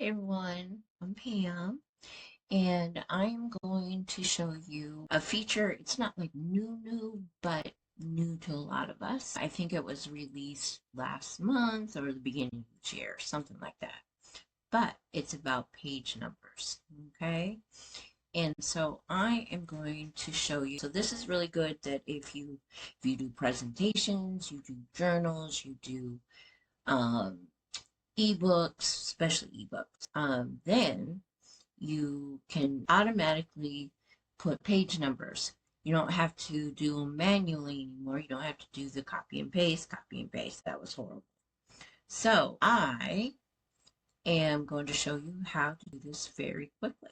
Hey everyone, I'm Pam, and I'm going to show you a feature. It's not like new, but new to a lot of us. I think it was released last month or the beginning of this year, something like that. But it's about page numbers, okay? And so I am going to show you. So this is really good that if you do presentations, you do journals, you do um, ebooks, especially ebooks, then you can automatically put page numbers. You don't have to do them manually anymore. You don't have to do the copy and paste, copy and paste. That was horrible. So I am going to show you how to do this very quickly.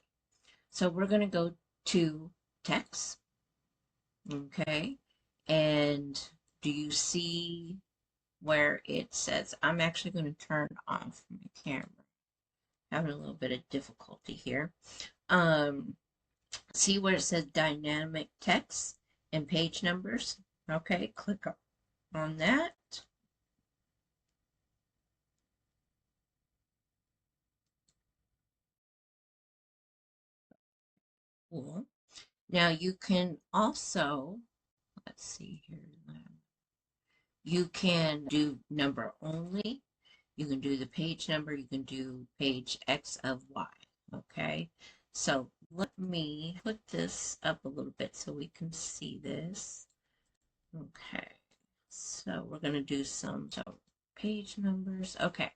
So we're going to go to text, okay? And do you see where it says, I'm actually going to turn off my camera. Having a little bit of difficulty here. Um, See where it says dynamic text and page numbers? Okay, click on that. Cool. Now you can also, let's see here, you can do number only. You can do the page number. You can do page X of Y. Okay, so let me put this up a little bit so we can see this. Okay, so we're going to do some page numbers. Okay,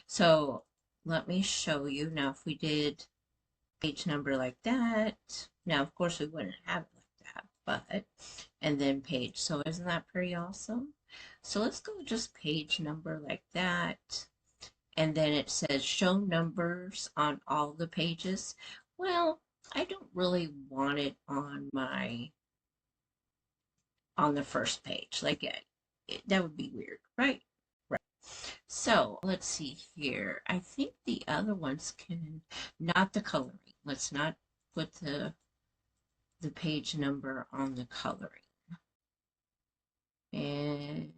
so let me show you. Now, if we did page number like that, now of course we wouldn't have it like that, but, and then page. So isn't that pretty awesome? So let's go just page number like that. And then it says show numbers on all the pages. Well, I don't really want it on the first page. Like that would be weird, right? Right. So let's see here. I think the other ones can, not the coloring. Let's not put the page number on the coloring. And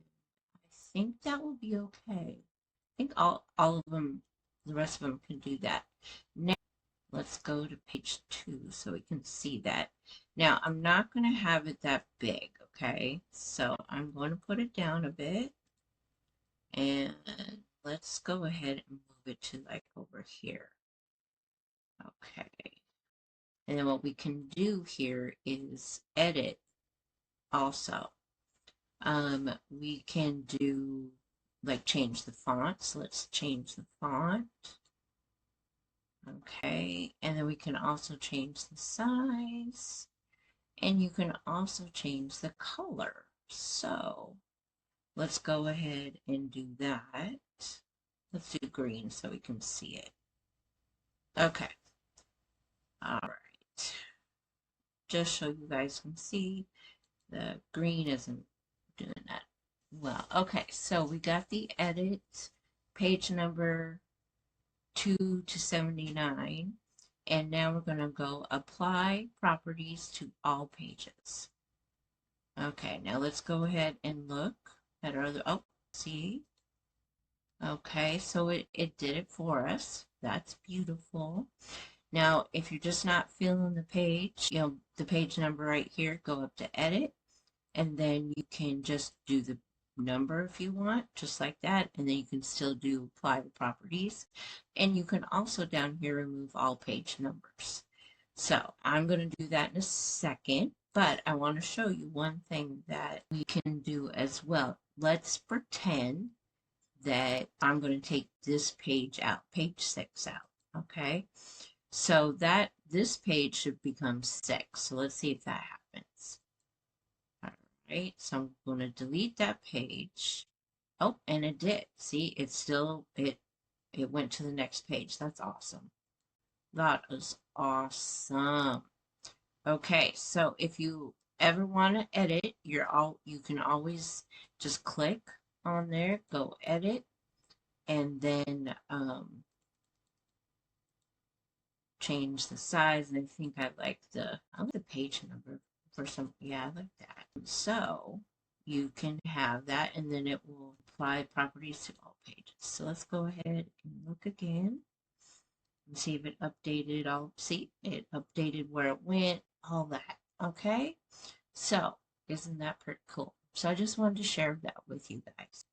I think that will be okay. I think all of them, the rest of them can do that. Now let's go to page 2 so we can see that. Now I'm not going to have it that big, okay? So I'm going to put it down a bit. And let's go ahead and move it to like over here. Okay. And then what we can do here is edit also. We can do like change the font. So let's change the font. Okay. And then we can also change the size. And you can also change the color. So let's go ahead and do that. Let's do green so we can see it. Okay. All right. Just so you guys can see, the green isn't doing that well. Okay, so we got the edit page number 2 to 79. And now we're going to go apply properties to all pages. Okay, now let's go ahead and look at our other, oh, see? Okay, so it did it for us. That's beautiful. Now, if you're just not feeling the page, the page number right here, go up to edit, and then you can just do the number if you want, just like that, and then you can still do apply the properties. And you can also down here remove all page numbers. So I'm going to do that in a second, but I want to show you one thing that we can do as well. Let's pretend that I'm going to take this page out, page 6 out, okay? So that this page should become 6. So let's see if that happens. All right, so I'm going to delete that page. Oh, and it did. See, it went to the next page. That's awesome. That is awesome. Okay, so if you ever want to edit, you can always just click on there, go edit, and then change the size. And I think I like the page number for some, yeah, I like that. So you can have that and then it will apply properties to all pages. So let's go ahead and look again. and see if it updated. I'll see it updated where it went, all that. Okay, so isn't that pretty cool? So I just wanted to share that with you guys.